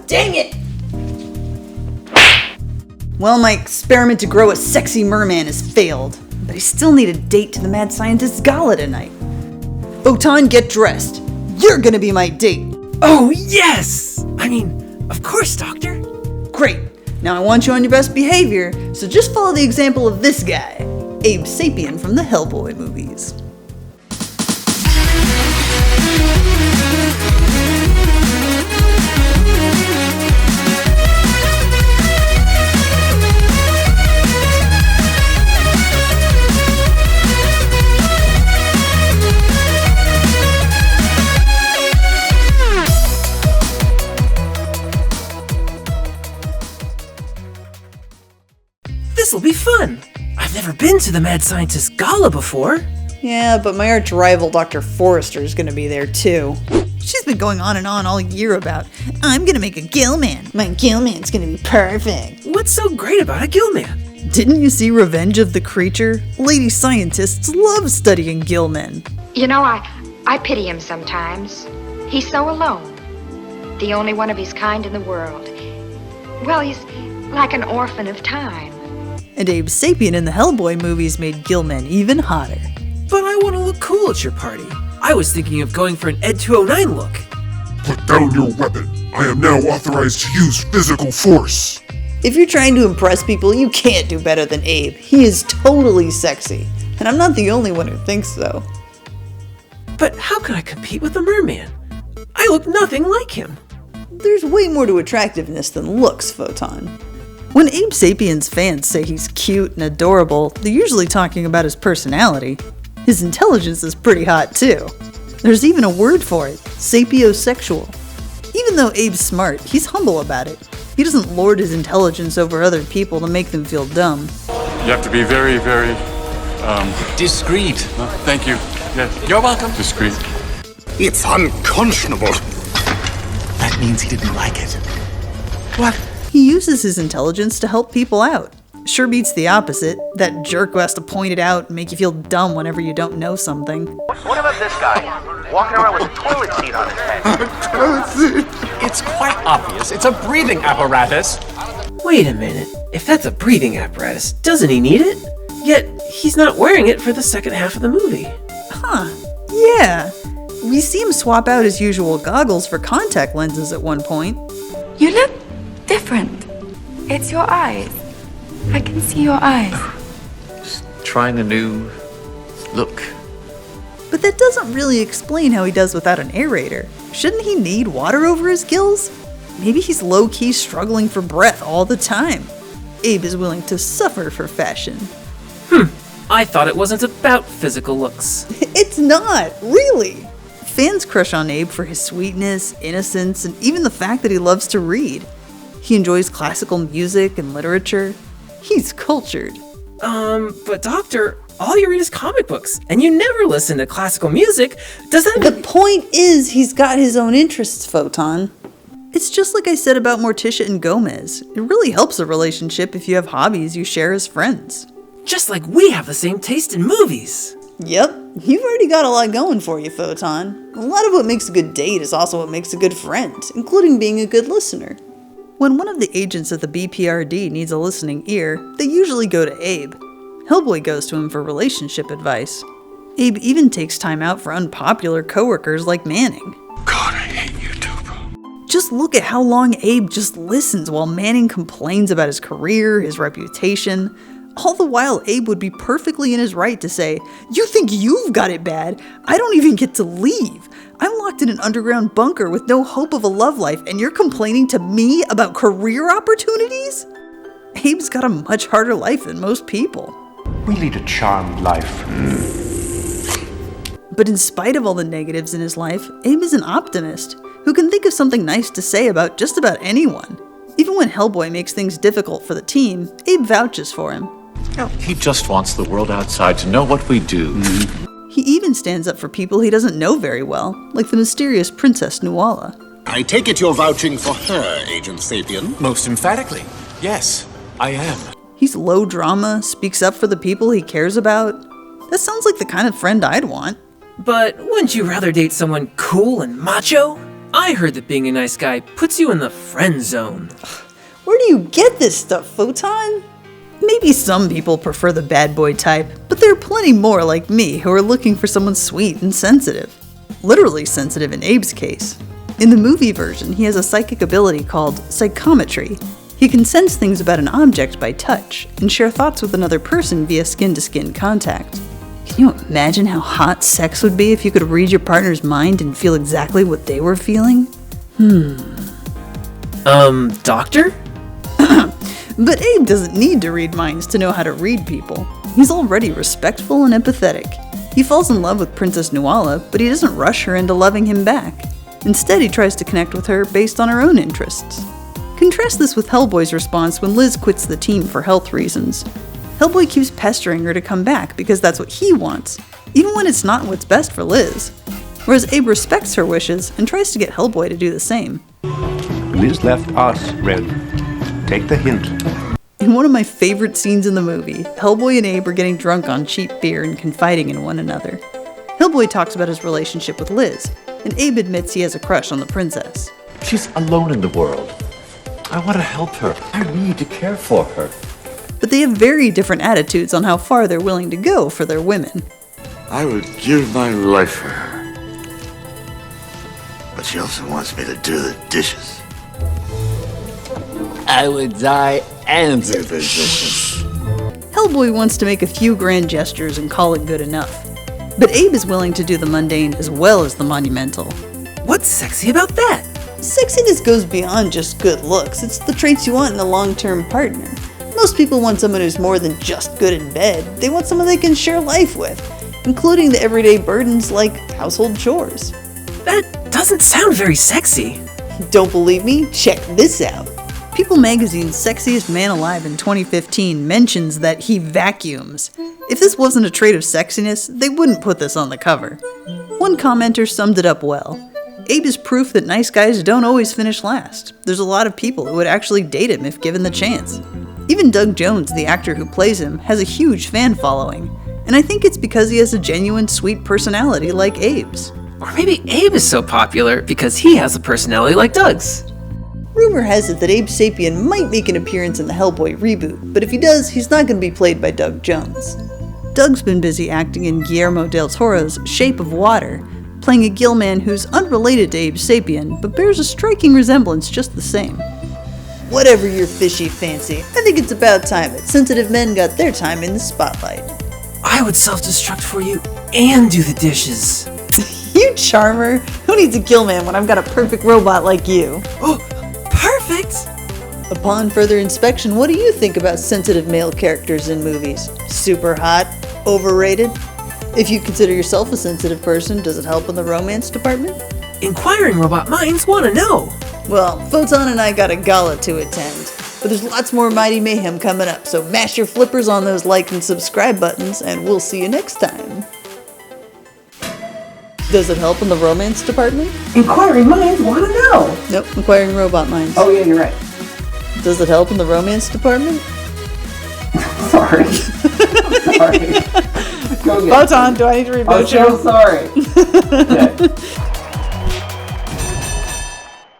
Dang it! Well, my experiment to grow a sexy merman has failed, but I still need a date to the Mad Scientist's gala tonight. Photon, get dressed. You're gonna be my date. Oh, yes! I mean, of course, Doctor. Great. Now I want you on your best behavior, so just follow the example of this guy, Abe Sapien from the Hellboy movies. This'll be fun. I've never been to the Mad Scientist Gala before. Yeah, but my arch rival Dr. Forrester is gonna be there too. She's been going on and on all year about, I'm gonna make a Gillman. My Gillman's gonna be perfect. What's so great about a Gillman? Didn't you see Revenge of the Creature? Lady scientists love studying Gillmen. You know, I pity him sometimes. He's so alone. The only one of his kind in the world. Well, he's like an orphan of time. And Abe Sapien in the Hellboy movies made Gillmen even hotter. But I want to look cool at your party. I was thinking of going for an Ed 209 look. Put down your weapon. I am now authorized to use physical force. If you're trying to impress people, you can't do better than Abe. He is totally sexy. And I'm not the only one who thinks so. But how can I compete with the merman? I look nothing like him. There's way more to attractiveness than looks, Photon. When Abe Sapien's fans say he's cute and adorable, they're usually talking about his personality. His intelligence is pretty hot too. There's even a word for it, sapiosexual. Even though Abe's smart, he's humble about it. He doesn't lord his intelligence over other people to make them feel dumb. You have to be very, very, discreet. Thank you. Yes. You're welcome. Discreet. It's unconscionable. That means he didn't like it. What? He uses his intelligence to help people out. Sure beats the opposite, that jerk who has to point it out and make you feel dumb whenever you don't know something. What about this guy? Walking around with a toilet seat on his head. It's quite obvious. It's a breathing apparatus. Wait a minute. If that's a breathing apparatus, doesn't he need it? Yet, he's not wearing it for the second half of the movie. Huh, yeah. We see him swap out his usual goggles for contact lenses at one point. You look different. It's your eyes. I can see your eyes. Just trying a new look. But that doesn't really explain how he does without an aerator. Shouldn't he need water over his gills? Maybe he's low-key struggling for breath all the time. Abe is willing to suffer for fashion. I thought it wasn't about physical looks. It's not, really. Fans crush on Abe for his sweetness, innocence, and even the fact that he loves to read. He enjoys classical music and literature. He's cultured. But Doctor, all you read is comic books, and you never listen to classical music. Does that The point is, he's got his own interests, Photon. It's just like I said about Morticia and Gomez. It really helps a relationship if you have hobbies you share as friends. Just like we have the same taste in movies. Yep, you've already got a lot going for you, Photon. A lot of what makes a good date is also what makes a good friend, including being a good listener. When one of the agents of the BPRD needs a listening ear, they usually go to Abe. Hellboy goes to him for relationship advice. Abe even takes time out for unpopular coworkers like Manning. God, I hate you, Tuba. Just look at how long Abe just listens while Manning complains about his career, his reputation. All the while, Abe would be perfectly in his right to say, "You think you've got it bad? I don't even get to leave. I'm locked in an underground bunker with no hope of a love life, and you're complaining to me about career opportunities?" Abe's got a much harder life than most people. We lead a charmed life. But in spite of all the negatives in his life, Abe is an optimist who can think of something nice to say about just about anyone. Even when Hellboy makes things difficult for the team, Abe vouches for him. He just wants the world outside to know what we do. He even stands up for people he doesn't know very well, like the mysterious Princess Nuala. I take it you're vouching for her, Agent Sapien. Most emphatically, yes, I am. He's low drama, speaks up for the people he cares about. That sounds like the kind of friend I'd want. But wouldn't you rather date someone cool and macho? I heard that being a nice guy puts you in the friend zone. Where do you get this stuff, Photon? Maybe some people prefer the bad boy type, but there are plenty more like me who are looking for someone sweet and sensitive. Literally sensitive in Abe's case. In the movie version, he has a psychic ability called psychometry. He can sense things about an object by touch and share thoughts with another person via skin-to-skin contact. Can you imagine how hot sex would be if you could read your partner's mind and feel exactly what they were feeling? Doctor? But Abe doesn't need to read minds to know how to read people. He's already respectful and empathetic. He falls in love with Princess Nuala, but he doesn't rush her into loving him back. Instead, he tries to connect with her based on her own interests. Contrast this with Hellboy's response when Liz quits the team for health reasons. Hellboy keeps pestering her to come back because that's what he wants, even when it's not what's best for Liz. Whereas Abe respects her wishes and tries to get Hellboy to do the same. Liz left us, Red. Take the hint. In one of my favorite scenes in the movie, Hellboy and Abe are getting drunk on cheap beer and confiding in one another. Hellboy talks about his relationship with Liz, and Abe admits he has a crush on the princess. She's alone in the world. I want to help her. I need to care for her. But they have very different attitudes on how far they're willing to go for their women. I would give my life for her. But she also wants me to do the dishes. I would die and do the dishes. Hellboy wants to make a few grand gestures and call it good enough. But Abe is willing to do the mundane as well as the monumental. What's sexy about that? Sexiness goes beyond just good looks. It's the traits you want in a long-term partner. Most people want someone who's more than just good in bed. They want someone they can share life with, including the everyday burdens like household chores. That doesn't sound very sexy. Don't believe me? Check this out. People magazine's Sexiest Man Alive in 2015 mentions that he vacuums. If this wasn't a trait of sexiness, they wouldn't put this on the cover. One commenter summed it up well. Abe is proof that nice guys don't always finish last. There's a lot of people who would actually date him if given the chance. Even Doug Jones, the actor who plays him, has a huge fan following. And I think it's because he has a genuine sweet personality like Abe's. Or maybe Abe is so popular because he has a personality like Doug's. Rumor has it that Abe Sapien might make an appearance in the Hellboy reboot, but if he does, he's not going to be played by Doug Jones. Doug's been busy acting in Guillermo del Toro's Shape of Water, playing a gill man who's unrelated to Abe Sapien, but bears a striking resemblance just the same. Whatever your fishy fancy, I think it's about time that sensitive men got their time in the spotlight. I would self-destruct for you and do the dishes. You charmer! Who needs a gill man when I've got a perfect robot like you? Oh, perfect! Upon further inspection, what do you think about sensitive male characters in movies? Super hot? Overrated? If you consider yourself a sensitive person, does it help in the romance department? Inquiring robot minds want to know. Well, Photon and I got a gala to attend, but there's lots more Mighty Mayhem coming up, so mash your flippers on those like and subscribe buttons, and we'll see you next time. Does it help in the romance department? Inquiring minds want to know. Nope, inquiring robot minds. Oh yeah, you're right. Does it help in the romance department? Sorry. Sorry. Photon, do I need to reboot you? I'm so sorry. Okay.